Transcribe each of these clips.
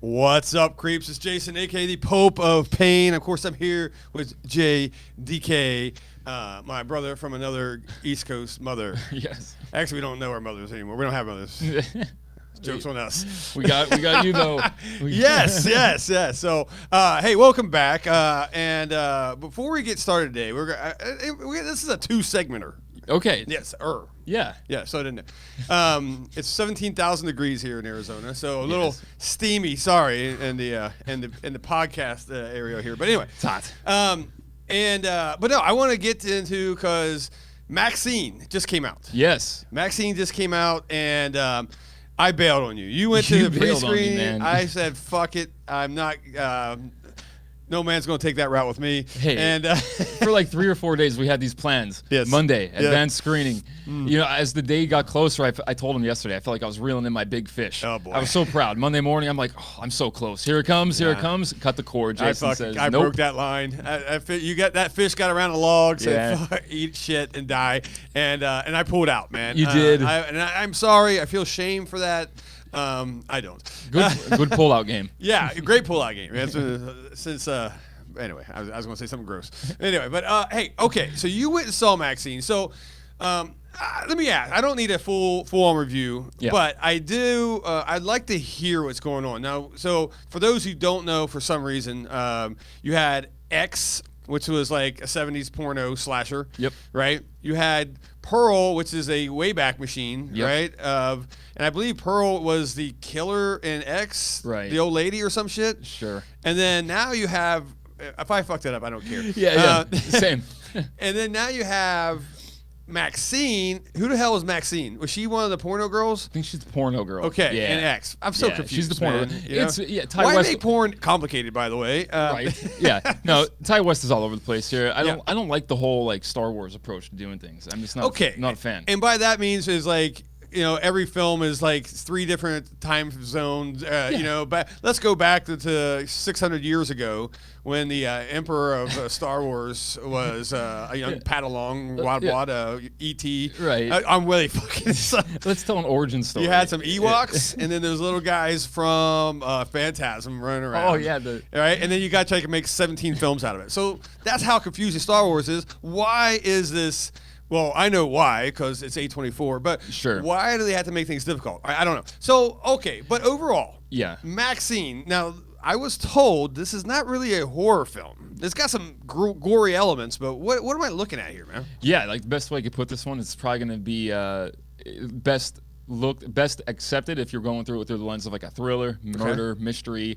What's up, creeps? It's Jason, a.k.a. the Pope of Pain. Of course, I'm here with JDK, my brother from another East Coast mother. Yes. Actually, we don't know our mothers anymore. We don't have mothers. Joke's on us. We got you, though. Yes. So, hey, welcome back. And before we get started today, this is a two-segmenter. Okay. Yes, Yeah. Yeah, so I didn't know. It's 17,000 degrees here in Arizona, so a little steamy. Sorry, in the podcast area here, but anyway, It's hot. But no, I want to get into because Maxxine just came out. Yes. Maxxine just came out, and I bailed on you. You went to the pre-screen. I said, "Fuck it, I'm not." No man's going to take that route with me. Hey, and for like 3 or 4 days, we had these plans. Yes. Monday, advanced screening. You know, as the day got closer, I told him yesterday, I felt like I was reeling in my big fish. Oh, boy. I was so proud. Monday morning, I'm like, oh, I'm so close. Here it comes, here it comes. Cut the cord. Jason says, I nope. broke that line. You got that fish got around a log, said, "Fuck, eat shit and die," and I pulled out, man. You did. I'm sorry. I feel shame for that. I don't. Good pull-out game. Yeah, great pull-out game. Anyway, I was going to say something gross. Anyway, but hey, okay. So you went and saw Maxine. So let me ask. I don't need a full-on review, but I do. I'd like to hear what's going on now. So for those who don't know, for some reason, you had X, which was like a 70s porno slasher. Yep. Right. You had Pearl, which is a Wayback Machine. Yep. Right. And I believe Pearl was the killer in X. Right. The old lady or some shit. Sure. And then now you have. If I fucked it up, I don't care. Yeah. Same. And then now you have Maxine. Who the hell is Maxine? Was she one of the porno girls? I think she's the porno girl. Okay, Yeah. and X. I'm so confused. She's the porno. Man, Ty Why West. make porn complicated, by the way? Right. Yeah. No, Ty West is all over the place here. I don't like the whole like Star Wars approach to doing things. I'm just not a fan. And by that means is like, you know, every film is like 3 different time zones, you know, but let's go back to 600 years ago when the emperor of Star Wars was a young Padalong, E.T. Right. I'm really fucking Let's tell an origin story. You had some Ewoks, and then those little guys from Phantasm running around. Oh, yeah. Right? And then you got to try to make 17 films out of it. So that's how confusing Star Wars is. Why is this... Well, I know why, because it's A24, but why do they have to make things difficult? I don't know. So, okay, but overall, Maxine, now, I was told this is not really a horror film. It's got some gory elements, but what am I looking at here, man? Yeah, like the best way I could put this one is probably going to be best accepted if you're going through it through the lens of like a thriller, murder, mystery,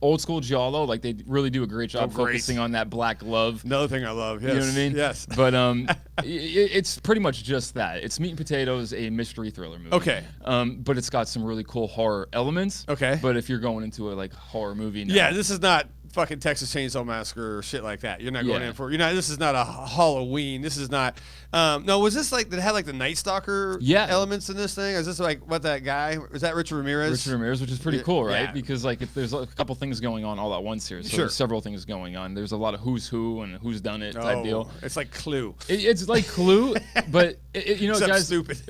old school giallo. Like they really do a great job focusing on that black love. Another thing I love. Yes. You know what I mean? Yes. But it's pretty much just that. It's meat and potatoes, a mystery thriller movie. Okay. But it's got some really cool horror elements. Okay. But if you're going into a like horror movie, this is not fucking Texas Chainsaw Massacre or shit like that. You're not going in for. This is not a Halloween. This is not. No, was this like that had like the Night Stalker elements in this thing? Is this like what that guy? Was that Richard Ramirez? Richard Ramirez, which is pretty cool, right? Because like if there's a couple things going on all at once here. So there's several things going on. There's a lot of who's who and who's done it type deal. It's like Clue. It's like Clue, but you know, except guys, stupid.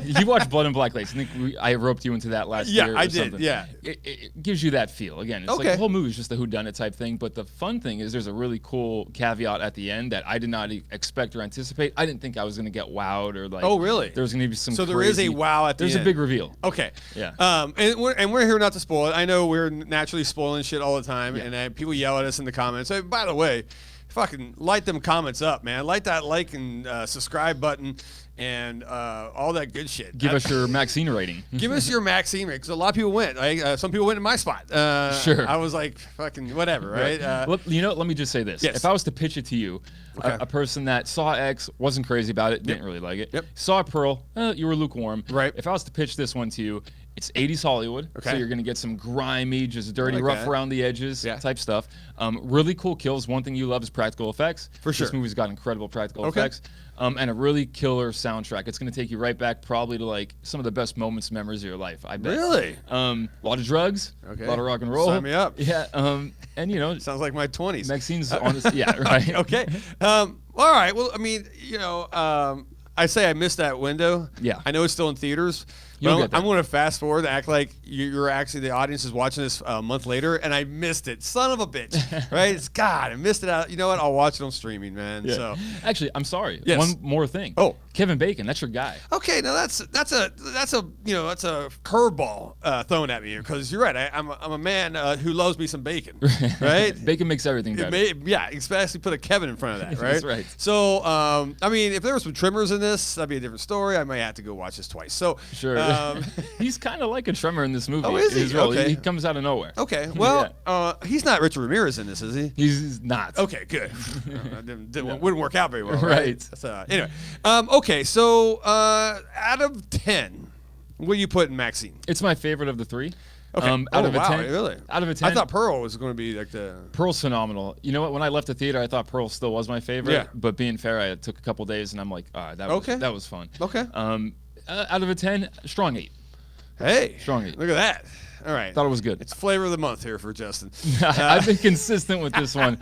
You watched Blood and Black Lace. I think I roped you into that last year. Yeah, I did. Something. Yeah, it gives you that feel. Again, it's like the whole movie is just a whodunit type thing. But the fun thing is, there's a really cool caveat at the end that I did not expect or anticipate. I didn't think I was going to get wowed or like. Oh, really? There was going to be some. So there is a wow at the end. There's a big reveal. Okay. Yeah. And we're here not to spoil it. I know we're naturally spoiling shit all the time, and people yell at us in the comments. So, by the way, fucking light them comments up, man. Light that like and subscribe button and all that good shit. Give us your Maxine rating. Give us your Maxine rating, because a lot of people went. Some people went in my spot. Sure. I was like, fucking whatever, right? You know, let me just say this. Yes. If I was to pitch it to you, a person that saw X, wasn't crazy about it, didn't really like it, saw Pearl, you were lukewarm. Right. If I was to pitch this one to you, it's 80s Hollywood, so you're going to get some grimy, just dirty, rough around the edges type stuff. Really cool kills. One thing you love is practical effects. For sure. This movie's got incredible practical effects. And a really killer soundtrack. It's going to take you right back probably to like some of the best moments, memories of your life, I bet. Really? A lot of drugs, a lot of rock and roll. Sign me up. Yeah, and you know. Sounds like my 20s. Maxine's on this, right. Okay. All right, well, I mean, I say I missed that window. Yeah. I know it's still in theaters. I'm going to fast forward and act like you're actually the audience is watching this a month later, and I missed it. Son of a bitch, right? It's God, I missed it out. You know what? I'll watch it on streaming, man. Yeah. So actually, I'm sorry. Yes. One more thing. Oh, Kevin Bacon, that's your guy. Okay, now that's a curveball thrown at me here because you're right. I'm a man who loves me some bacon, right? Bacon makes everything better. Yeah, especially put a Kevin in front of that, right? That's right. So, I mean, if there were some trimmers in this, that'd be a different story. I might have to go watch this twice. So, sure. He's kind of like a trimmer in this movie. Oh, is he? Okay. He comes out of nowhere. Okay. Well, he's not Richard Ramirez in this, is he? He's not. Okay, good. Wouldn't work out very well, right? Anyway, okay. So, out of 10, what do you put in Maxine? It's my favorite of the three. Okay. Out of a 10, really? Out of a 10. I thought Pearl was going to be like the... Pearl's phenomenal. You know what? When I left the theater, I thought Pearl still was my favorite. Yeah. But being fair, I took a couple days, and I'm like, all right, that was fun. Okay. Out of a 10, strong 8. Hey. Strong 8. Look at that. All right. Thought it was good. It's flavor of the month here for Justin. I've been consistent with this one.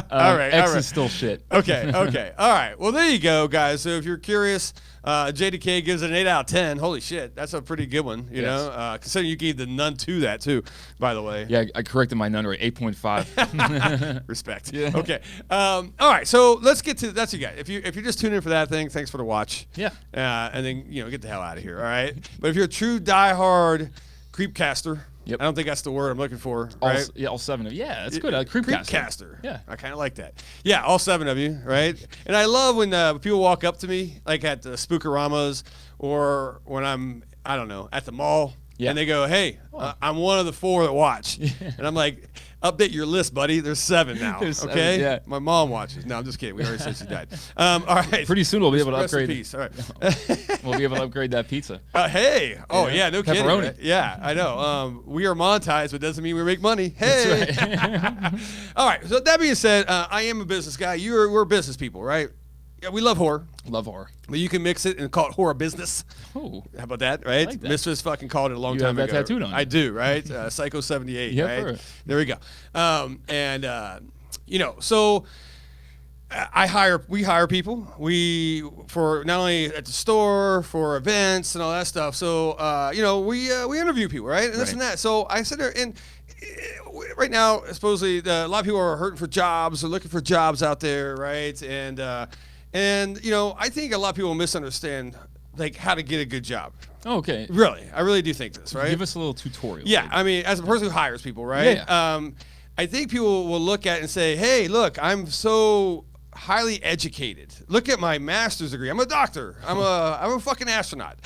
All right. X is still shit. Okay. All right. Well, there you go, guys. So if you're curious, JDK gives it an 8 out of 10. Holy shit. That's a pretty good one, you know, considering you gave the Nun 2 that, too, by the way. Yeah, I corrected my Nun rate, 8.5. Respect. Yeah. Okay. All right. So let's get to that's you guys. If you're just tuning in for that thing, thanks for the watch. Yeah. And then get the hell out of here. All right. But if you're a true diehard creepcaster. Yep. I don't think that's the word I'm looking for, right? All 7 of you. Yeah, that's good. Creepcaster. Yeah. I kind of like that. Yeah, all 7 of you, right? And I love when people walk up to me, like at the Spookaramas or when I'm, I don't know, at the mall, and they go, hey, I'm one of the 4 that watch. And I'm like, update your list, buddy. There's 7 now, okay? 7, yeah. My mom watches. No, I'm just kidding. We already said she died. All right. Pretty soon we'll be able to Rest in upgrade. peace. All right. We'll be able to upgrade that pizza. Hey. Oh, yeah, no kidding. Pepperoni. Right? Yeah, I know. We are monetized, but doesn't mean we make money. Hey. That's right. All right. So that being said, I am a business guy. We're business people, right? Yeah, we love horror. Love horror. But you can mix it and call it horror business. Oh. How about that, right? Like that. Mistress fucking called it a long You time have ago. that tattooed on you. I do, right? Psycho 78, Yeah, right? sure. There we go. So we hire people. For not only at the store, for events and all that stuff. So, we interview people, right? And this and that. So I sit there and right now, supposedly, a lot of people are hurting for jobs or looking for jobs out there, right? And I think a lot of people misunderstand like how to get a good job. Okay. Really, I really do think this, right? Give us a little tutorial. Yeah, I mean, as a person who hires people, right? Yeah. I think people will look at it and say, "Hey, look, I'm so highly educated. Look at my master's degree. I'm a doctor. I'm a fucking astronaut."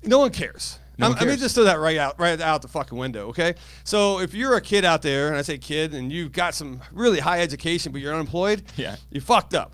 No one cares. Let me just throw that right out the fucking window, okay? So if you're a kid out there, and I say kid, and you've got some really high education, but you're unemployed, you fucked up.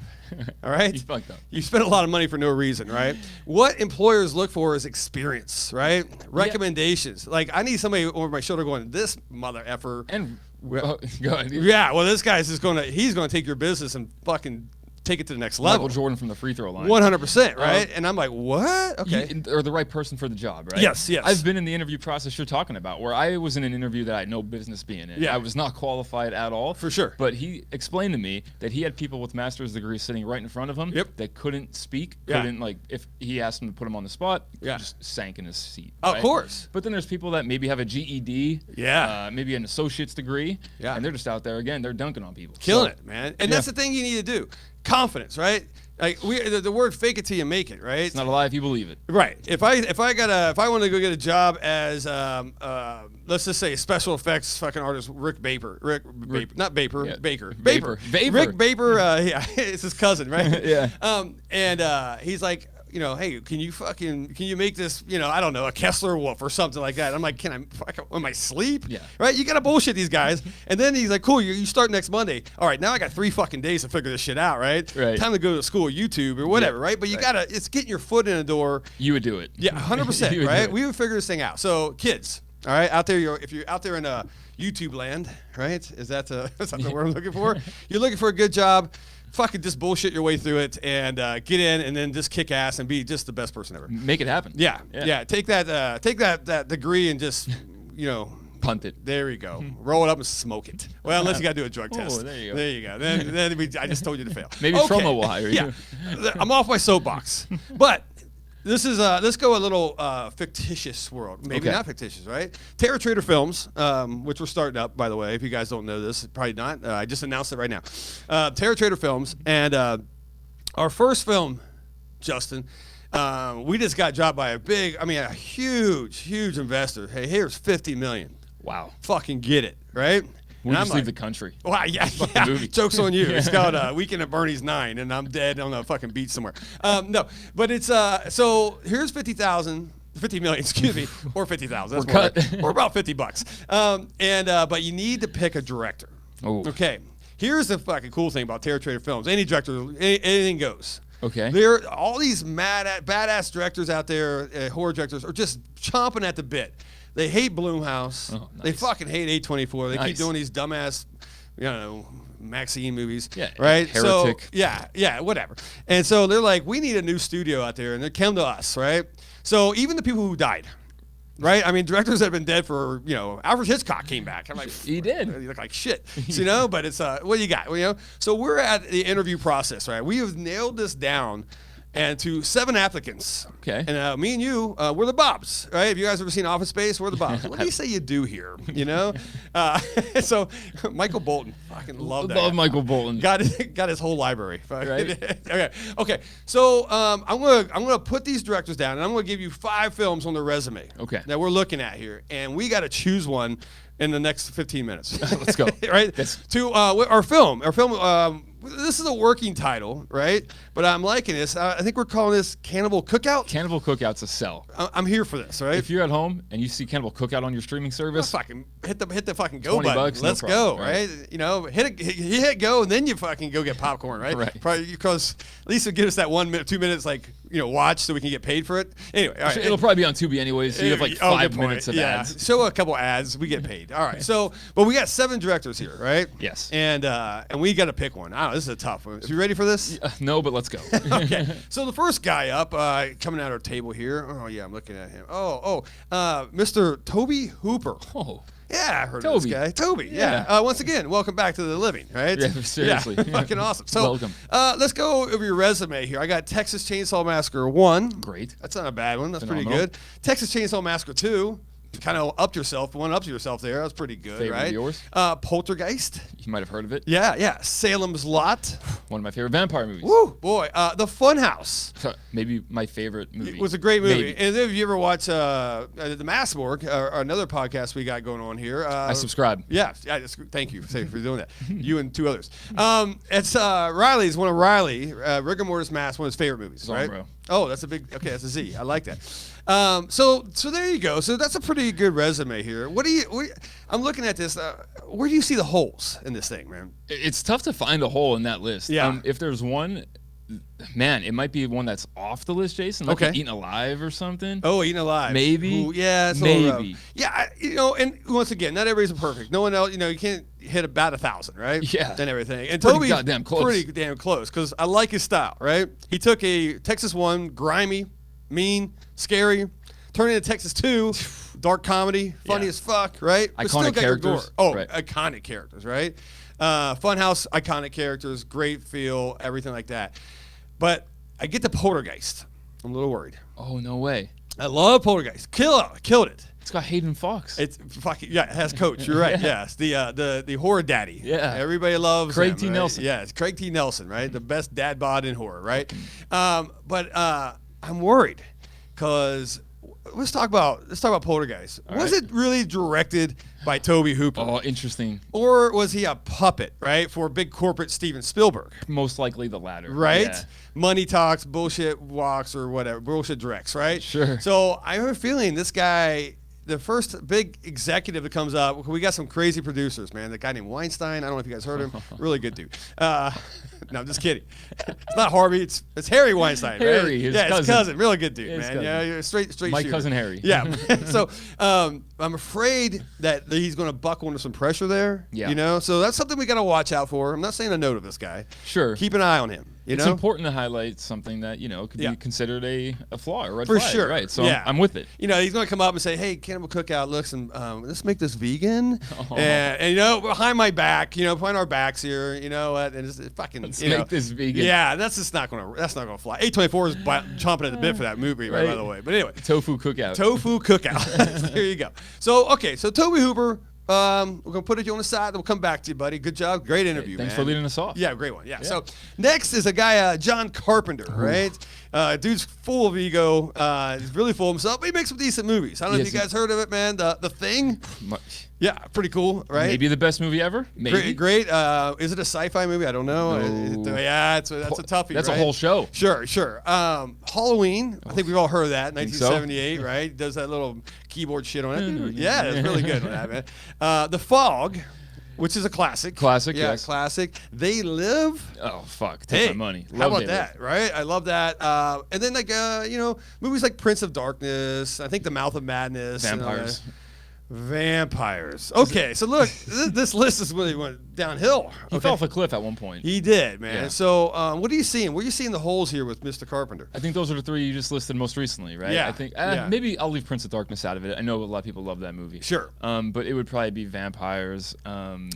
All right? You fucked up. You spent a lot of money for no reason, right? What employers look for is experience, right? Recommendations. Like, I need somebody over my shoulder going, this mother effer. And go ahead. Yeah, well, this guy's just he's going to take your business and fucking take it to the next level. Michael Jordan from the free throw line. 100%, right? And I'm like, what? Okay. Or the right person for the job, right? Yes. I've been in the interview process you're talking about, where I was in an interview that I had no business being in. Yeah. I was not qualified at all. For sure. But he explained to me that he had people with master's degrees sitting right in front of him that couldn't speak, couldn't, like, if he asked him to put him on the spot, just sank in his seat. Of course. But then there's people that maybe have a GED, maybe an associate's degree, and they're just out there, again, they're dunking on people. Killing it, man. And that's the thing you need to do. Confidence, right? Like the word "fake it till you make it," right? It's not a lie if you believe it. Right. If I want to go get a job as let's just say special effects fucking artist Rick Baker, Baker. Rick Baker, it's his cousin, right? Yeah. He's like, hey, can you make this, I don't know, a Kessler wolf or something like that? I'm like, am I asleep? Yeah. Right? You got to bullshit these guys. And then he's like, cool, you start next Monday. All right, now I got 3 fucking days to figure this shit out, right? Time to go to school, YouTube or whatever, right? But you it's getting your foot in the door. You would do it. Yeah, 100%, right? We would figure this thing out. So kids, all right, out there, if you're out there in YouTube land, right? Is that the word I'm looking for? You're looking for a good job. Fucking just bullshit your way through it and get in and then just kick ass and be just the best person ever. Make it happen. Yeah. Take that degree and just punt it. There you go. Roll it up and smoke it. Well, unless you got to do a drug test. There you go. There you go. Then I just told you to fail. Maybe trauma will hire you. Yeah. I'm off my soapbox, but This is let's go a little fictitious world. Maybe not fictitious, right? Terror Trader Films, which we're starting up, by the way. If you guys don't know this, probably not. I just announced it right now. Terror Trader Films, and our first film, Justin. We just got dropped by a huge investor. Hey, here's $50 million. Wow. Fucking get it, right? We just leave the country. Well, yeah. Joke's on you. It's called Weekend at Bernie's 9, and I'm dead on a fucking beach somewhere. No, but it's so here's $50 million, excuse me, or 50,000. That's more, or about $50. But you need to pick a director. Oh. Okay. Here's the fucking cool thing about Terror Trader Films. Any director, anything goes. Okay. There, all these badass directors out there, horror directors, are just chomping at the bit. They hate Blumhouse. Oh, nice. They fucking hate A24. They keep doing these dumbass, Maxxine movies. Yeah. Right? Heretic. So, yeah, whatever. And so they're like, we need a new studio out there, and they come to us, right? So even the people who died, right? I mean, directors that have been dead for, Alfred Hitchcock came back. I'm like, he did. You look like shit, but it's, what you got? So we're at the interview process, right? We have nailed this down. And to 7 applicants. Okay. And me and you, we're the Bobs, right? If you guys ever seen Office Space, we're the Bobs. What do you say you do here? So Michael Bolton, fucking love that. Love Michael Bolton. Got his whole library. Right. Okay. So I'm gonna put these directors down, and I'm gonna give you 5 films on their resume. Okay. That we're looking at here, and we got to choose one in the next 15 minutes. Let's go. Right. To our film. This is a working title, right? But I'm liking this. I think we're calling this Cannibal Cookout. Cannibal Cookout's a sell. I'm here for this, right? If you're at home and you see Cannibal Cookout on your streaming service, fucking hit the fucking go button. $20, Let's problem, go, right? Hit go, and then you fucking go get popcorn, right? Right. Probably because at least it'll give us that 1 minute, 2 minutes, watch so we can get paid for it. Anyway, all right. It'll probably be on Tubi anyways. So you have 5 minutes of ads. Show a couple ads, we get paid. All right. So, but we got 7 directors here, right? Yes. And we got to pick one. I don't know. This is a tough one. You ready for this? No, but let's go. Okay. So the first guy up, coming at our table here. Oh yeah, I'm looking at him. Mr. Tobe Hooper. Oh. Yeah, I heard of this guy. Tobe. Yeah. Once again, welcome back to the living, right? Yeah, seriously. Yeah, fucking awesome. So, welcome. Let's go over your resume here. I got Texas Chainsaw Massacre 1. Great. That's not a bad one. That's Phenomenal. pretty good. Texas Chainsaw Massacre 2. Kind of upped yourself, one up to yourself there. That's pretty good, Favorite right? Of yours? Poltergeist. You might have heard of it. Yeah. Salem's Lot. One of my favorite vampire movies. Woo, boy. The Funhouse. Maybe my favorite movie. It was a great movie. Maybe. And then if you ever watch the Mass Morgue, another podcast we got going on here. I subscribe. Yeah. Thank you for doing that. You and 2 others. It's Riley's, one of Rigor Mortis Mass, one of his favorite movies, right? Romero. Oh, that's a Z. I like that. So there you go. So that's a pretty good resume here. I'm looking at this. Where do you see the holes in this thing, man? It's tough to find a hole in that list. Yeah. If there's one, man, it might be one that's off the list, Jason. Like Eaten Alive or something. Oh, Eaten Alive. Maybe. Ooh, yeah, it's maybe. Yeah, and once again, not everybody's perfect. No one else, you can't hit about 1,000, right? Yeah. And everything. And Pretty Toby's goddamn close. pretty damn close because I like his style, right? He took a Texas 1, grimy, mean, scary, turned into Texas 2, dark comedy, funny as fuck, right? Iconic still got characters. Your gore. Oh, right. Iconic characters, right? Funhouse, iconic characters, great feel, everything like that. But I get the Poltergeist. I'm a little worried. Oh, no way. I love Poltergeist. Killed it. It's got Hayden Fox. It's fucking it has Coach. You're right. Yes, the horror daddy. Yeah, everybody loves Craig him, T. right? Nelson. Yeah, it's Craig T. Nelson, right? The best dad bod in horror, right? But I'm worried because let's talk about Poltergeist. Was it really directed by Tobe Hooper? Oh, interesting. Or was he a puppet, right, for big corporate Steven Spielberg? Most likely the latter. Right? Yeah. Money talks, bullshit walks, or whatever. Bullshit directs, right? Sure. So I have a feeling this guy, the first big executive that comes up, we got some crazy producers, man. The guy named Weinstein. I don't know if you guys heard him. Really good dude. No, I'm just kidding. It's not Harvey. It's Harry Weinstein. Harry, right? his cousin. cousin. His cousin. Really good dude, His man. cousin. Yeah, straight My shooter. cousin Harry. Yeah. So I'm afraid that he's going to buckle under some pressure there. Yeah. You know, so that's something we got to watch out for. I'm not saying a no to this guy. Sure. Keep an eye on him. It's know? important to highlight something that, could be considered a flaw or red For flag. sure. Right. So I'm with it. He's going to come up and say, hey, Cannibal Cookout looks, and let's make this vegan. And behind my back, behind our backs here, you know what? And it's fucking, let's make this vegan. Yeah, that's not going to fly. A24 is chomping at the bit for that movie, right, by the way. But anyway. Tofu Cookout. Tofu Cookout. There you go. So Tobe Hooper. We're gonna put you on the side. We'll come back to you, buddy. Good job, great interview. Thanks man. for leading us off. Yeah, great one. Yeah. So next is a guy, John Carpenter, right? Dude's full of ego. He's really full of himself. But he makes some decent movies. I don't know if you guys heard of it, man. The Thing. Yeah, pretty cool, right? Maybe the best movie ever. Maybe. Great. Is it a sci-fi movie? I don't know. No. That's a toughie. That's right? a whole show. Sure. Halloween. I think we've all heard of that. 1978, right? Does that little keyboard shit on it. Yeah, that's really good on that, man. The Fog, which is a classic. Classic, yeah, yes. Classic. They Live. Oh, fuck. Take my money. How about that, right? I love that. And then, movies like Prince of Darkness. I think The Mouth of Madness. Vampires. Okay, so look, this list is really went downhill. He fell off a cliff at one point. He did, man. Yeah. So, what are you seeing? Where are you seeing the holes here with Mr. Carpenter? I think those are the three you just listed most recently, right? Yeah. I think maybe I'll leave Prince of Darkness out of it. I know a lot of people love that movie. Sure. But it would probably be Vampires.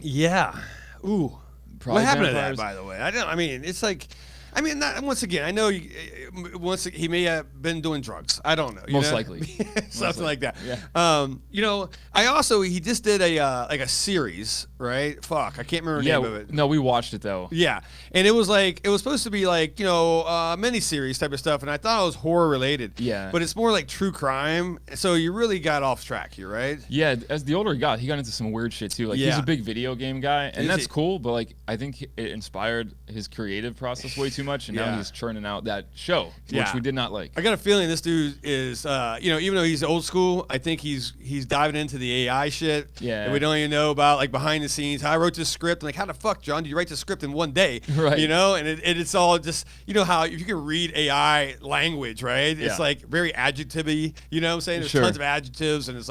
Yeah. Ooh. Probably what happened Vampires. to that, by the way? It's like. Once again, I know he may have been doing drugs. I don't know. Most likely. Something like that. Yeah. He just did a series, right? Fuck, I can't remember the name of it. No, we watched it though. Yeah, and it was supposed to be mini-series type of stuff, and I thought it was horror related. Yeah. But it's more like true crime, so you really got off track here, right? Yeah, as the older he got into some weird shit too. Like he's a big video game guy, and that's cool, but I think it inspired his creative process way too much, and now he's churning out that show, which we did not like. I got a feeling this dude is, even though he's old school, I think he's diving into the AI shit. Yeah. And we don't even know about behind the scenes. How I wrote this script, and how the fuck, John, do you write this script in one day? Right. And it's all just, how if you can read AI language, right? It's very adjective-y. You know what I'm saying? There's tons of adjectives, and it's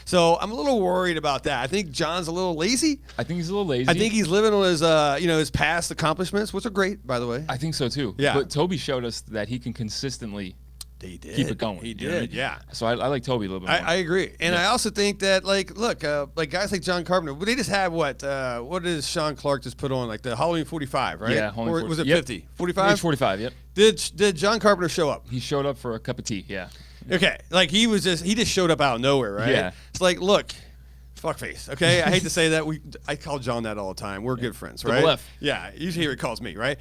So I'm a little worried about that. I think John's a little lazy. I think he's a little lazy. I think he's living on his, his past accomplishments, which are great, by the way. I think so too. Yeah. But Tobe showed us that he can consistently keep it going. He did, yeah. So I like Tobe a little bit more. I agree. And I also think that, guys like John Carpenter, they just have what does Sean Clark just put on? The Halloween 45, right? Yeah, Halloween 45. Or was it Yep. 50? 45? Age 45, yep. Did John Carpenter show up? He showed up for a cup of tea, yeah. Okay. He just showed up out of nowhere, right? Yeah. It's look, fuckface, okay? I hate to say that. I call John that all the time. We're good friends, right? Double F. Yeah. Usually he calls me, right?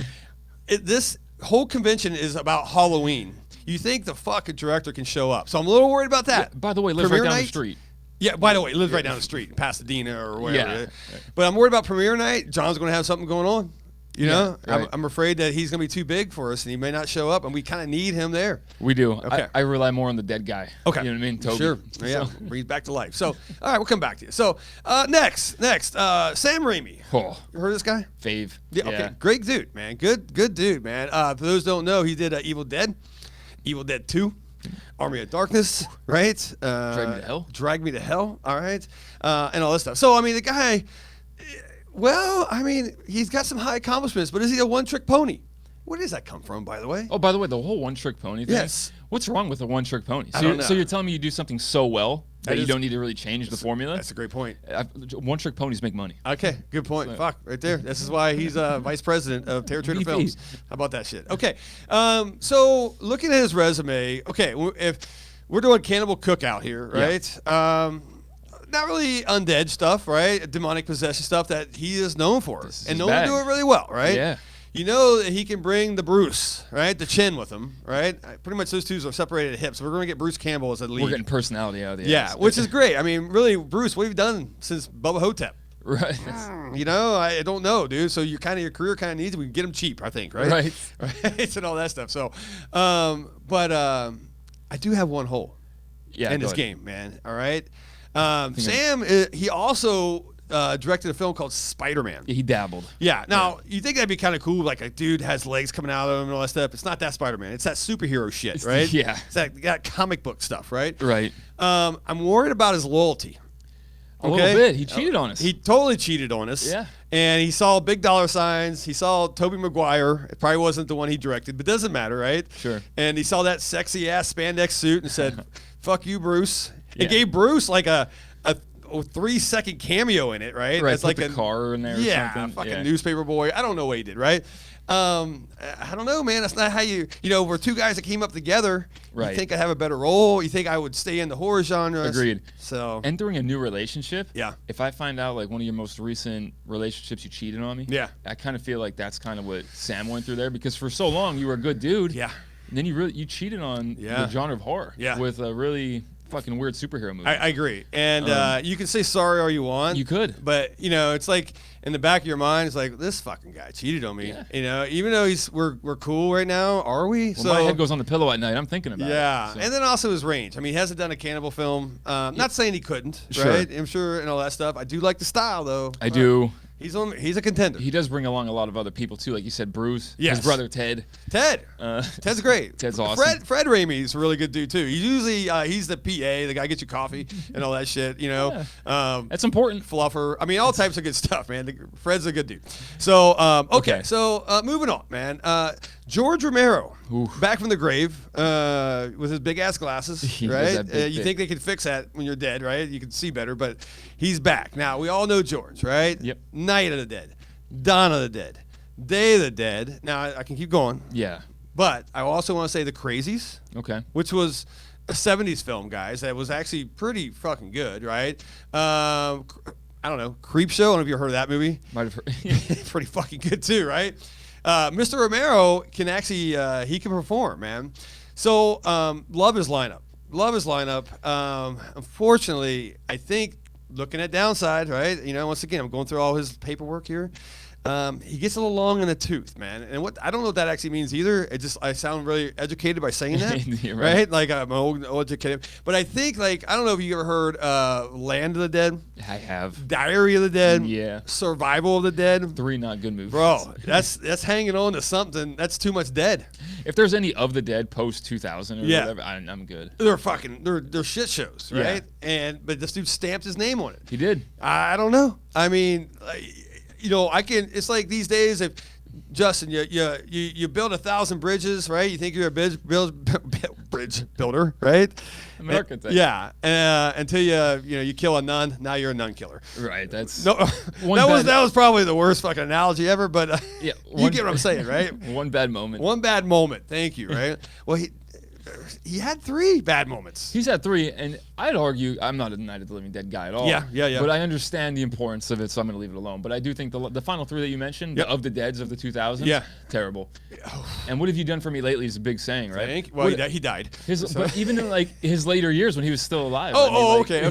This whole convention is about Halloween. You think the fucking director can show up? So I'm a little worried about that. Yeah, by the way, lives Premiere right down night? the street. Yeah, by the way, lives right down the street in Pasadena or wherever. Yeah. But I'm worried about premiere night. John's going to have something going on. You know, right. I'm afraid that he's going to be too big for us and he may not show up, and we kind of need him there. We do. Okay. I rely more on the dead guy. Okay. You know what I mean? Tobe. Sure. Yeah. Brings back to life. So, all right, we'll come back to you. So, next, Sam Raimi. Oh, You heard of this guy? fave. Yeah. Okay. Great dude, man. Good dude, man. For those who don't know, he did Evil Dead 2. Army of Darkness, right? Drag Me to Hell. Drag Me to Hell, all right? And all this stuff. So, the guy, he's got some high accomplishments, but is he a one-trick pony? Where does that come from, by the way? Oh, by the way, the whole one-trick pony thing. Yes. What's wrong with a one-trick pony? I don't know. So you're telling me you do something so well that you don't need to really change the formula? That's a great point. One-trick ponies make money. Okay, good point. Fuck, right there. This is why he's vice president of Territory Films. How about that shit? Okay, so looking at his resume, okay, if we're doing Cannibal Cookout here, right? Yeah. Not really undead stuff, right? Demonic possession stuff that he is known for, and known to do it really well, right? Yeah. You know that he can bring the Bruce, right? The chin with him, right? Pretty much those two are separated at hips. So we're going to get Bruce Campbell as a lead. We're getting personality out of the Yeah, which is great. Really, Bruce, what have you done since Bubba Hotep? Right. I don't know, dude. So your career kind of needs it. We can get him cheap, I think, right? Right. And all that stuff. So, but I do have one hole in this game, man. All right. Sam, he also directed a film called Spider-Man. Yeah, he dabbled. Yeah. Now, you think that'd be kind of cool, like a dude has legs coming out of him and all that stuff. It's not that Spider-Man. It's that superhero shit, right? Yeah. It's that comic book stuff, right? Right. I'm worried about his loyalty. A little bit. He cheated on us. He totally cheated on us. Yeah. And he saw big dollar signs. He saw Tobey Maguire. It probably wasn't the one he directed, but doesn't matter, right? Sure. And he saw that sexy ass spandex suit and said, "Fuck you, Bruce." Yeah. It gave Bruce like a 3-second cameo in it, right? Right. That's like a car in there. Yeah, or something. fucking newspaper boy. I don't know what he did, right? I don't know, man. That's not how we're two guys that came up together. Right. You think I have a better role? You think I would stay in the horror genre? Agreed. So entering a new relationship. Yeah. If I find out like one of your most recent relationships you cheated on me. Yeah. I kind of feel like that's kind of what Sam went through there, because for so long you were a good dude. Yeah. And then you cheated on the genre of horror. Yeah. With a really fucking weird superhero movie. I agree. And you can say sorry all you want. You could. But, it's like in the back of your mind, it's like, this fucking guy cheated on me. Yeah. Even though we're cool right now, are we? Well, my head goes on the pillow at night. I'm thinking about it. Yeah. So. And then also his range. I mean, he hasn't done a cannibal film. Not saying he couldn't, Sure. right? I'm sure and all that stuff. I do like the style, though. I do. He's a contender. He does bring along a lot of other people too, like you said, Bruce, Yes. his brother Ted. Ted's great. Ted's awesome. Fred Raimi's a really good dude too. He's usually he's the PA, the guy gets you coffee and all that shit. That's important. Fluffer. I mean, all types of good stuff, man. Fred's a good dude. So okay. So moving on, man. George Romero, back from the grave with his big ass glasses, right? You think they could fix that when you're dead, right? You can see better, but he's back. Now, we all know George, right? Yep. Night of the Dead, Dawn of the Dead, Day of the Dead. Now, I can keep going. Yeah. But I also want to say The Crazies, Okay. which was a 70s film, guys, that was actually pretty fucking good, right? I don't know, Creepshow. I don't know if you ever heard of that movie. Might have heard. Pretty fucking good too, right? Mr. Romero can actually he can perform, man. So love his lineup. Unfortunately, I think looking at downside, right? Once again, I'm going through all his paperwork here. He gets a little long in the tooth, man. And I don't know what that actually means either. I sound really educated by saying that, right? Like I'm old educated. But I think I don't know if you ever heard Land of the Dead. I have. Diary of the Dead. Yeah. Survival of the Dead. 3 not good movies. Bro, that's hanging on to something. That's too much dead. If there's any of the Dead post 2000 or whatever, I'm good. They're shit shows, right? Yeah. But this dude stamped his name on it. He did. I don't know. I mean, it's like these days if Justin, you build 1,000 bridges, right? You think you're a bridge builder, right? I'm an architect. Yeah, until you kill a nun. Now you're a nun killer. Right. That's no. That was probably the worst fucking analogy ever. But you get what I'm saying, right? One bad moment. One bad moment. Thank you. Right. Well, he had 3 bad moments. He's had 3, and I'd argue I'm not a Night of the Living Dead guy at all. Yeah. But I understand the importance of it, so I'm going to leave it alone. But I do think the final 3 that you mentioned, the of the Deads of the 2000s, terrible. And what have you done for me lately is a big saying, right? Well, he died. But even in his later years when he was still alive. Okay.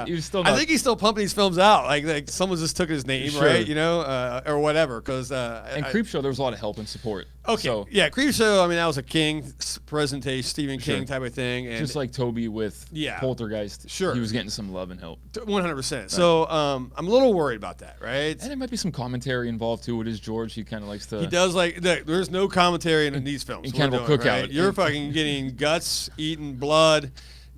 He was still. I think he's still pumping these films out. Like someone just took his name, right? Or whatever. Because and Creepshow, there was a lot of help and support. Okay. So, Creepshow. I mean, that was a King presentation, Stephen King type of thing, and just like Toby with Poltergeist. Sure. He was getting some love and help. 100%. Right. So I'm a little worried about that, right? And there might be some commentary involved too. It is George. He kind of likes to. He does there's no commentary in these films. In Cannibal Cookout. Right? You're fucking getting guts, eating blood,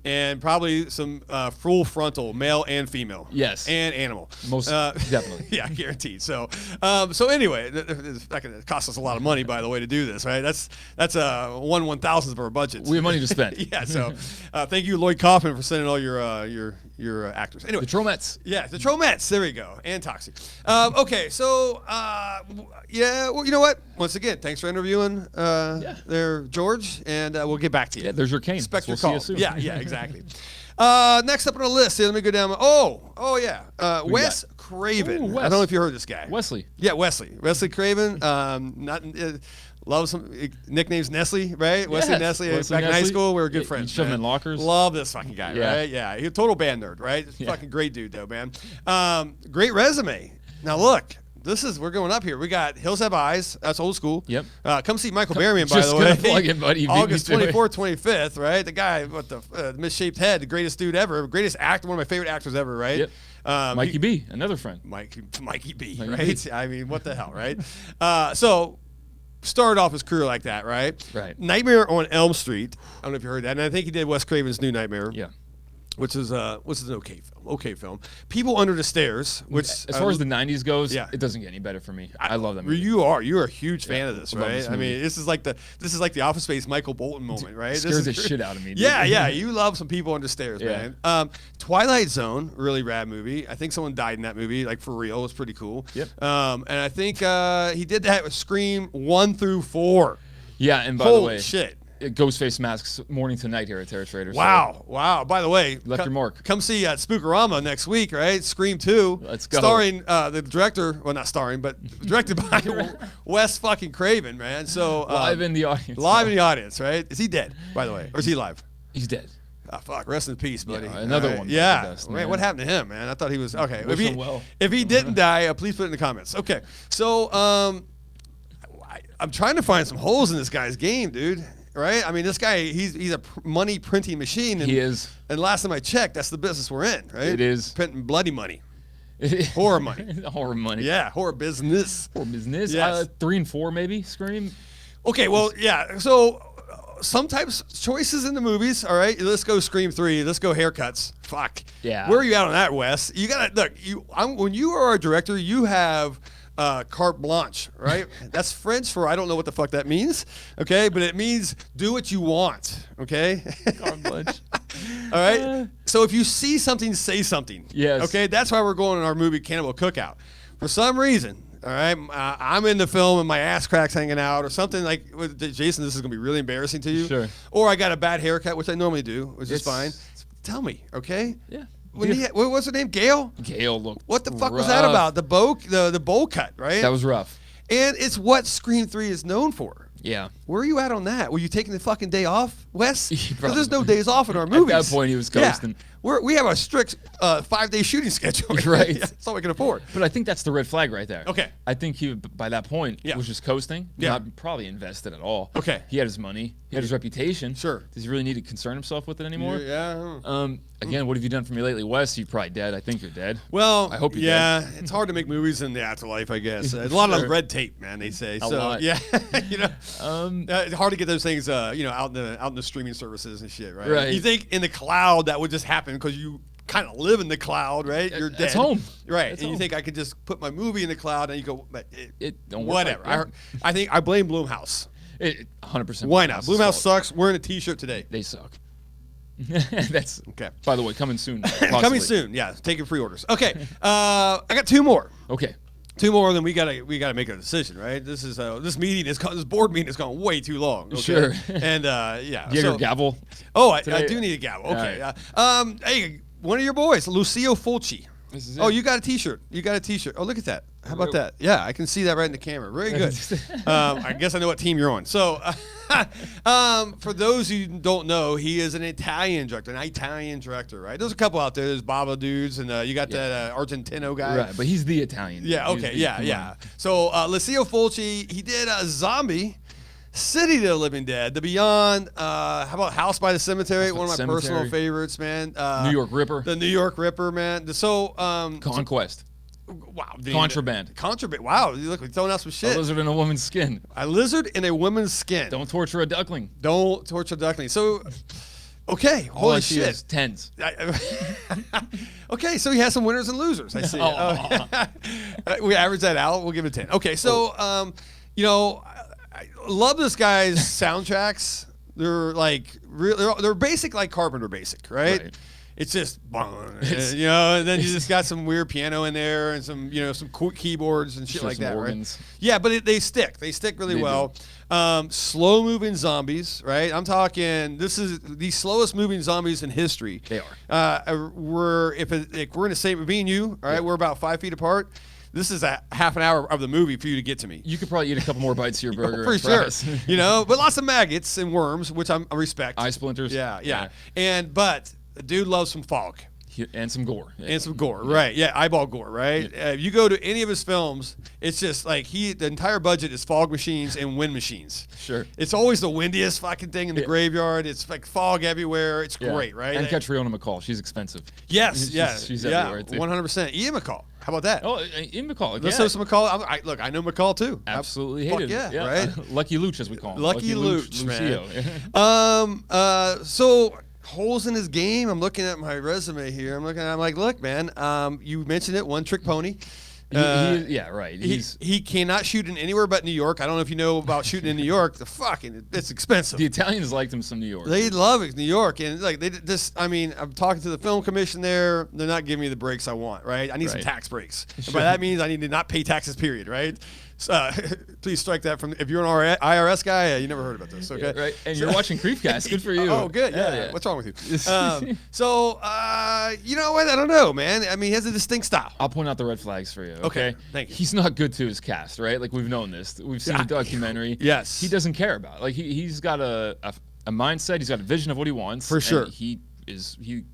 and probably some full frontal, male and female. Yes. And animal. Most definitely. Yeah, guaranteed. So anyway, that's going to cost us a lot of money, by the way, to do this, right? That's 1/1000th of our budget. We have money to spend. Yeah. So thank you, Lloyd Kaufman, for sending all your actors. Anyway, the Tromettes. Yeah, the Tromettes. There we go. And Toxic. Okay, so well, you know what? Once again, thanks for interviewing there, George, and we'll get back to you. Yeah, there's your cane. Expect We'll your call. see you soon. Yeah, exactly. Next up on the list, let me go down. Wes Craven. Ooh, Wes. I don't know if you heard this guy. Wesley. Yeah, Wesley Craven. Love some nicknames. Nestle, right? Wesley Nestle. Back in high school, we were good friends. Shove him in lockers. Love this fucking guy, right? Yeah, he's a total band nerd, right? Fucking great dude, though, man. Great resume. Now look, we're going up here. We got Hills Have Eyes. That's old school. Yep. Come see Michael Berrien, by the way. Just gonna plug it, buddy. August 24th, 25th, right? The guy with the misshaped head, the greatest dude ever, greatest actor, one of my favorite actors ever, right? Yep. Mikey B, another friend. Mikey B, right? I mean, what the hell, right? So started off his career like that, right? Right. Nightmare on Elm Street. I don't know if you heard that. And I think he did Wes Craven's New Nightmare. Yeah. which is an okay film. Okay film. People Under the Stairs, which as far as the '90s goes, yeah. it doesn't get any better for me. I love that movie. You're a huge fan of this, right? This I mean, this is like the Office Space Michael Bolton moment, right? Scares the shit out of me. Dude. Yeah. You love some People Under the Stairs, man. Twilight Zone, really rad movie. I think someone died in that movie, like for real. It was pretty cool. Yep. And I think he did that with Scream 1 through 4. Yeah, and by the way, shit. Ghostface masks morning to night here at Terror Trader. Wow. By the way, left your mark. Come see Spookorama next week, right? Scream 2. Let's go. Starring the director, well, not starring, but directed by Wes fucking Craven, man. So live in the audience. Live in the audience, right? Is he dead, by the way, or is he live? He's dead. Oh, fuck. Rest in peace, buddy. Yeah, another one. Yeah. Best, man, what happened to him, man? I thought he was okay. Wish If he didn't die, please put it in the comments. Okay. So I'm trying to find some holes in this guy's game, dude. Right? I mean, this guy, he's a money printing machine. And, he is. And last time I checked, that's the business we're in, right? It is. Printing bloody money. Horror money. Horror money. Yeah, horror business. Horror business. Yes. 3 and 4 maybe, Scream. Okay, well, yeah. So some types choices in the movies, all right? Let's go Scream 3. Let's go haircuts. Fuck. Yeah. Where are you at on that, Wes? You got to, look, when you are a director, you have carte blanche, right? That's French for I don't know what the fuck that means, okay? But it means do what you want, okay? Carte blanche. All right? So if you see something, say something. Yes. Okay? That's why we're going in our movie Cannibal Cookout. For some reason, all right, I'm in the film and my ass crack's hanging out or something like, Jason, this is going to be really embarrassing to you. Sure. Or I got a bad haircut, which I normally do, which is fine. Tell me, okay? Yeah. What was her name? Gail? Gail looked What the fuck rough. was that about? The bowl cut, right? That was rough. And it's what Scream 3 is known for. Yeah. Where are you at on that? Were you taking the fucking day off, Wes? Because Probably. there's no days off in our movies. At that point, he was coasting. Yeah. We have a strict 5-day shooting schedule. Right. That's all we can afford. But I think that's the red flag right there. Okay. I think he, by that point, was just coasting. Yeah. Not probably invested at all. Okay. He had his money. He had his reputation. Sure. Does he really need to concern himself with it anymore? Yeah. Again, what have you done for me lately, Wes? You're probably dead. I think you're dead. Well, I hope you're dead. It's hard to make movies in the afterlife, I guess. A lot of red tape, man, they say. A lot. Yeah. It's hard to get those things, out in the streaming services and shit, right? Right. You think in the cloud that would just happen because you kind of live in the cloud, right? You're dead. It's home. Right. It's and you home. think I could just put my movie in the cloud and you go, but It don't work whatever. like that. I think I blame Blumhouse. 100%. Why not? Blumhouse sucks. Wearing a t-shirt today. They suck. That's okay. By the way, coming soon. Coming soon. Yeah, taking pre-orders. Okay. I got 2 more. Okay. 2 more, then we gotta make a decision, right? This is this board meeting has gone way too long. Okay? Sure. And yeah. Do you have your gavel? Oh, I do need a gavel. Okay. Right. Hey, one of your boys, Lucio Fulci. This is it. Oh, you got a T-shirt. Oh, look at that. How about that? Yeah, I can see that right in the camera. Very good. I guess I know what team you're on. So, for those who don't know, he is an Italian director, right? There's a couple out there. There's Baba dudes, and you got that Argentino guy. Right, but he's the Italian. Yeah, okay, yeah. So, Lucio Fulci, he did a Zombie, City of the Living Dead, The Beyond. How about House by the Cemetery? One of my personal favorites, man. New York Ripper. The New York Ripper, man. So, Conquest. Wow. Contraband. Wow. Look, we're throwing out some shit. A lizard in a woman's skin. A lizard in a woman's skin. Don't torture a duckling. Don't torture a duckling. So, okay. Holy shit. Tens. Okay, so he has some winners and losers. I see. We average that out. We'll give it a 10. Okay, so, I love this guy's soundtracks. They're like they're basic, like Carpenter basic, right? It's just and then you just got some weird piano in there and some some keyboards and shit like that, organs. Right? Yeah, but they stick really well. Slow moving zombies, right? I'm talking. This is the slowest moving zombies in history. They are. We're in the same. Me and you, all right? We're about 5 feet apart. This is a half an hour of the movie for you to get to me. You could probably eat a couple more bites of your burger. For sure. But lots of maggots and worms, which I respect. Eye splinters. Yeah. But the dude loves some fog. And some gore. And some gore, right. Yeah, eyeball gore, right? Yeah. If you go to any of his films, it's just like the entire budget is fog machines and wind machines. Sure. It's always the windiest fucking thing in the graveyard. It's like fog everywhere. It's great, right? And Catriona McCall. She's expensive. Yes, she's everywhere, too. 100%. Ian McCall. How about that? Oh, Ian McCall. Let's throw some McCall. Look, I know McCall too. Absolutely hated him. Yeah, right? Lucky Luch, as we call him. Lucky Luch, Lucio. man. So Holes in his game. I'm looking at my resume here. I'm like, look, man. You mentioned it. One trick pony. Yeah, right. He cannot shoot in anywhere but New York. I don't know if you know about shooting in New York. It's expensive. The Italians liked him some New York. They love it, New York, and like they just. I mean, I'm talking to the film commission there. They're not giving me the breaks I want. Right? I need some tax breaks. Sure. And by that means I need to not pay taxes. Period. Right? Please strike that from. If you're an IRS guy, you never heard about this. Okay. Yeah, right. And you're watching Creepcast. Good for you. Oh, good. Yeah. What's wrong with you? So you know what? I don't know, man. I mean, he has a distinct style. I'll point out the red flags for you. Okay. Thank you. He's not good to his cast, right? Like we've known this. We've seen the documentary. Yes. He doesn't care about it. Like he's got a mindset. He's got a vision of what he wants. For sure. He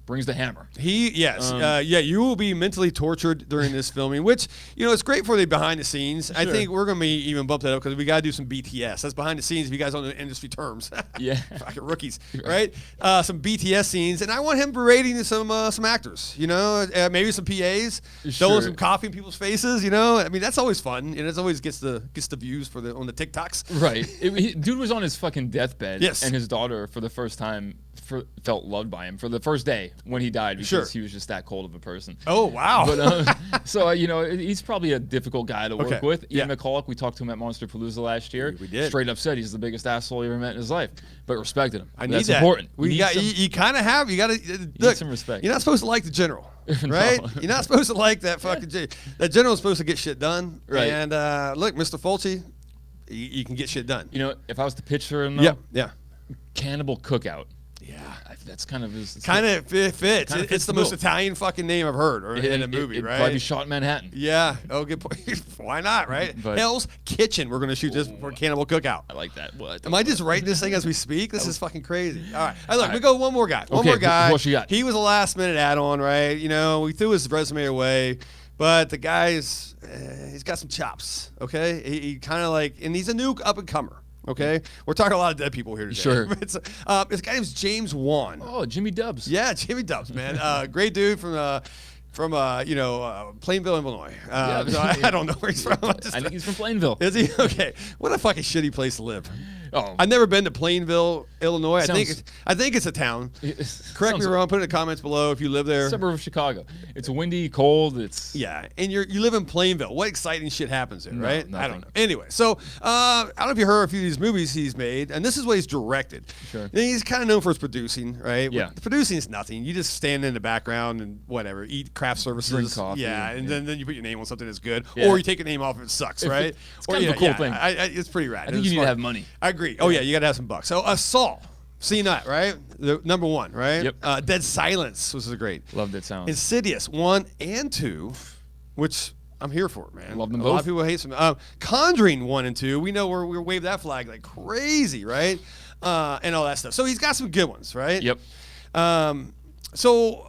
brings the hammer. You will be mentally tortured during this filming, which it's great for the behind the scenes. Sure. I think we're gonna even bump that up because we gotta do some BTS. That's behind the scenes. If you guys don't know industry terms, fucking rookies, right? Some BTS scenes, and I want him berating some actors. Maybe some PAs, throwing some coffee in people's faces. I mean that's always fun, and it always gets the views on the TikToks. Right. Dude was on his fucking deathbed, yes, and his daughter for the first time felt loved by him for the first day when he died because he was just that cold of a person. Oh, wow. But so he's probably a difficult guy to work with. Ian McCulloch, we talked to him at Monsterpalooza last year. We did. Straight up said he's the biggest asshole he ever met in his life, but respected him. That's that. Important. You kind of have. You got to look. Some respect. You're not supposed to like the general, right? No. You're not supposed to like that fucking. That general's supposed to get shit done. Right. And look, Mr. Fulci, you can get shit done. If I was to picture him, Cannibal Cookout. Yeah, that's kind of his. Fits. It's the most Italian fucking name I've heard in a movie, right? Probably shot in Manhattan. Yeah. Oh, good point. Why not, right? But Hell's Kitchen. We're going to shoot this for Cannibal Cookout. I like that. What? Am I just writing this thing as we speak? This is fucking crazy. All right. Look, we go one more guy. One more guy. What you got? He was a last minute add-on, right? We threw his resume away, but the guy's he's got some chops. Okay, he kind of and he's a new up and comer. Okay, we're talking a lot of dead people here today. Sure. This guy name's James Wan. Oh, Jimmy Dubs. Yeah, Jimmy Dubs, man. Great dude from Plainville, Illinois. I don't know where he's from. I think he's from Plainville. Is he? Okay. What a fucking shitty place to live. Oh, I've never been to Plainville, Illinois. I think it's a town. Correct me if I'm wrong. Put it in the comments below if you live there. Suburb of Chicago. It's windy, cold. And you live in Plainville. What exciting shit happens there, right? Nothing. I don't know. Anyway, so I don't know if you heard a few of these movies he's made, and this is what he's directed. Sure. And he's kind of known for his producing, right? Yeah. The producing is nothing. You just stand in the background and whatever, eat craft services, drink coffee. Yeah, and then you put your name on something that's good, Yeah. or you take your name off if it sucks, right? It's kind of a cool thing. It's pretty rad. I think you need to have money. I agree. Oh yeah, you got to have some bucks. So Saul, seen that, right? The number one, right? Yep. Dead Silence was great. Loved Dead Silence. Insidious 1 and 2, which I'm here for, man. Love them both. A lot of people hate them. Conjuring 1 and 2, we know we're wave that flag like crazy, right? And all that stuff. So he's got some good ones, right? Yep. So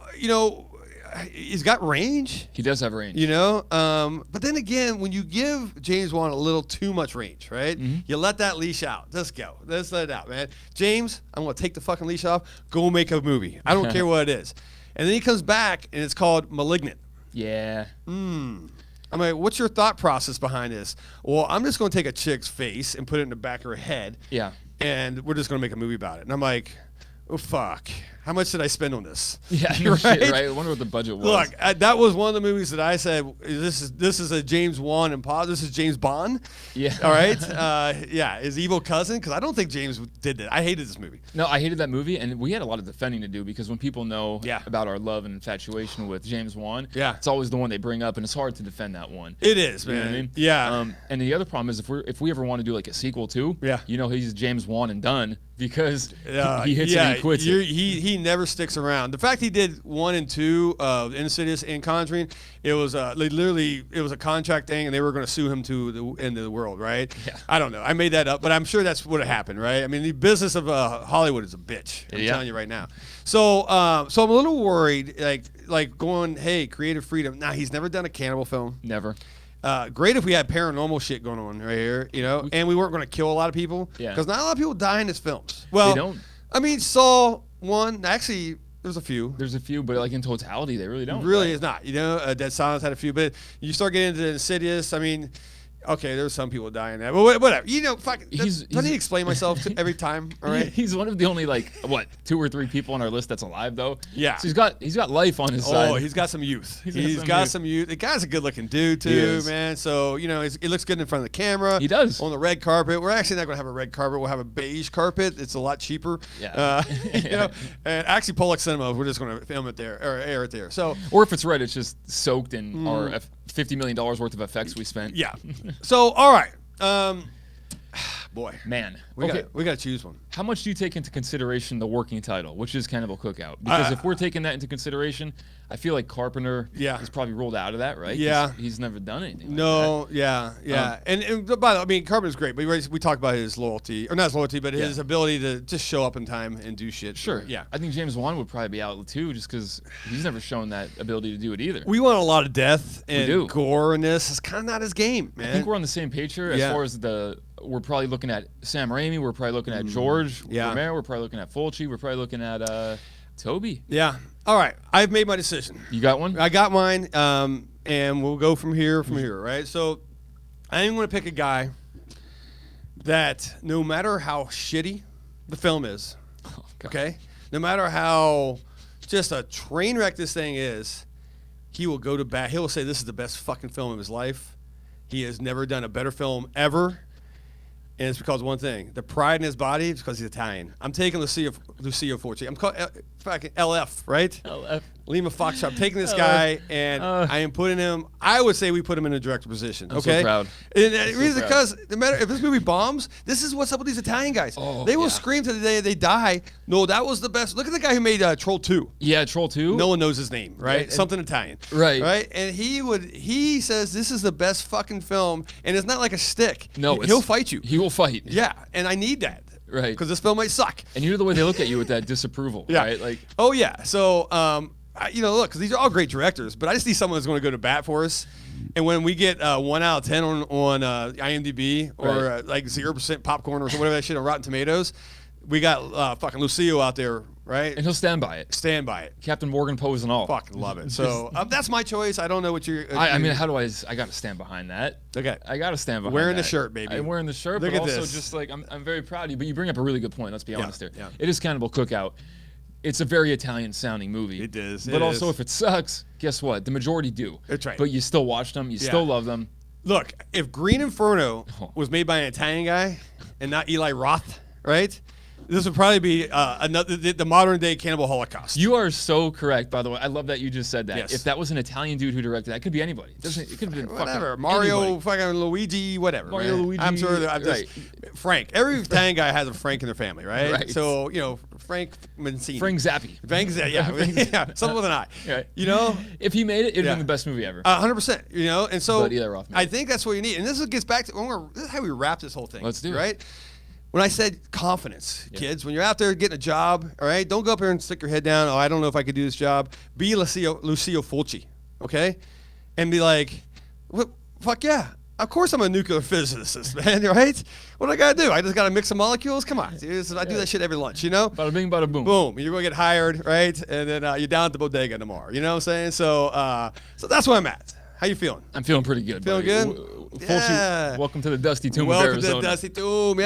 he's got range. He does have range. But then again, when you give James Wan a little too much range, right? Mm-hmm. You let that leash out. Let's go. Let's let it out, man. James, I'm going to take the fucking leash off. Go make a movie. I don't care what it is. And then he comes back, and it's called Malignant. Yeah. I'm like, what's your thought process behind this? Well, I'm just going to take a chick's face and put it in the back of her head. Yeah. And we're just going to make a movie about it. And I'm like, oh, fuck. How much did I spend on this? Yeah, no shit, right? I wonder what the budget was. Look, that was one of the movies that I said, this is a James Wan and this is James Bond. Yeah. All right? His evil cousin, because I don't think James did that. I hated this movie. No, I hated that movie, and we had a lot of defending to do because when people know about our love and infatuation with James Wan, it's always the one they bring up, and it's hard to defend that one. It is, man. You know what I mean? Yeah. And the other problem is if we ever want to do like a sequel too, he's James Wan and done because he hits it and he quits it. He never sticks around. The fact he did 1 and 2 of Insidious and Conjuring, it was it was a contract thing, and they were going to sue him to the end of the world, right? Yeah. I don't know. I made that up, but I'm sure that's what happened, right? I mean, the business of Hollywood is a bitch. I'm telling you right now. So I'm a little worried, like going, hey, creative freedom. Now he's never done a cannibal film. Never. Great if we had paranormal shit going on right here, and we weren't going to kill a lot of people. Yeah. Because not a lot of people die in his films. Well, they don't. I mean, Saw 1, actually, there's a few. There's a few, but like in totality, they really don't. It really is not. Dead Silence had a few, but you start getting into Insidious. I mean, Okay, there's some people dying that, but whatever. You know, fuck. Doesn't he explain myself every time? All right. He's one of the only 2 or 3 people on our list that's alive though. Yeah. So he's got life on his side. Oh, he's got some youth. He's got some youth. The guy's a good-looking dude too, man. So you know, he looks good in front of the camera. He does. On the red carpet. We're actually not going to have a red carpet. We'll have a beige carpet. It's a lot cheaper. Yeah. You know, and actually, Pollock Cinema. We're just going to film it there or air it there. So. Or if it's red, it's just soaked in our $50 million worth of effects we spent. Yeah. So all right. Boy, man, we got to choose one. How much do you take into consideration the working title, which is Cannibal Cookout? Because if we're taking that into consideration, I feel like Carpenter is probably ruled out of that, right? Yeah, he's never done anything. No, like that. Yeah. And by the way, I mean, Carpenter's great, but we talked about his loyalty, or not his loyalty, but his ability to just show up in time and do shit. Sure. Yeah. I think James Wan would probably be out too, just because he's never shown that ability to do it either. We want a lot of death and gore in this. It's kind of not his game, man. I think we're on the same page here as far as we're probably looking at Sam Raimi. We're probably looking at George Romero. We're probably looking at Fulci. We're probably looking at Tobe. Yeah. All right. I've made my decision. You got one? I got mine, and we'll go from here, right? So I'm going to pick a guy that no matter how shitty the film is, okay, no matter how just a train wreck this thing is, he will go to bat. He will say this is the best fucking film of his life. He has never done a better film ever. And it's because of one thing. The pride in his body is because he's Italian. I'm taking Lucio Fulci. I'm calling fucking LF, right? LF. Lima Foxtrot. I'm taking this guy, and I am putting him, I would say we put him in a director position. Okay? I'm so proud. And the reason because no matter if this movie bombs, this is what's up with these Italian guys. They will scream to the day they die. No, that was the best. Look at the guy who made Troll 2. Yeah, Troll 2. No one knows his name, right? Something Italian. Right. Right? And he says this is the best fucking film, and it's not like a stick. No, he'll fight you. He will fight. Yeah, and I need that. Right. Because this film might suck. And you know the way they look at you with that disapproval, right? Like, oh yeah. So, look, because these are all great directors, but I just need someone that's going to go to bat for us. And when we get 1 out of 10 on IMDb or like 0% popcorn or whatever that shit on Rotten Tomatoes, we got fucking Lucio out there, right? And he'll stand by it. Stand by it. Captain Morgan pose and all. Fucking love it. So that's my choice. I don't know what you're. I mean, how do I got to stand behind that. Okay. I got to stand behind wearing that. the shirt, baby. I'm wearing the shirt, Look but at also this. just like I'm very proud of you. But you bring up a really good point. Let's be honest here. Yeah. It is Cannibal Cookout. It's a very Italian sounding movie. It is. But also, if it sucks, guess what? The majority do. That's right. But you still watch them. You still love them. Look, if Green Inferno was made by an Italian guy and not Eli Roth, right? This would probably be the modern day Cannibal Holocaust. You are so correct, by the way. I love that you just said that. Yes. If that was an Italian dude who directed that, it could be anybody. It could have been whatever. fucking Mario, anybody. fucking Luigi, whatever. Mario, man. Luigi. I'm sure that Frank. Every Italian guy has a Frank in their family, right? Right. So, Frank Mancini. Frank Zappi. Frank Zappi, yeah. Something with an I. Right. If he made it, it'd have been the best movie ever. 100%. And so But Eli Roth made I think that's what you need. And this gets back to this is how we wrap this whole thing. Let's do it. Right? When I said confidence, kids, when you're out there getting a job, all right, don't go up here and stick your head down. Oh, I don't know if I could do this job. Be Lucio Fulci, okay? And be like, fuck yeah. Of course I'm a nuclear physicist, man, right? What do I got to do? I just got to mix some molecules? Come on, dude. I do that shit every lunch, Bada bing, bada boom. Boom. You're going to get hired, right? And then you're down at the bodega tomorrow. You know what I'm saying? So that's where I'm at. How you feeling? I'm feeling pretty good. Feeling buddy. good? Fulci, welcome to the Dusty Tomb of Arizona. Welcome to the Dusty Tomb.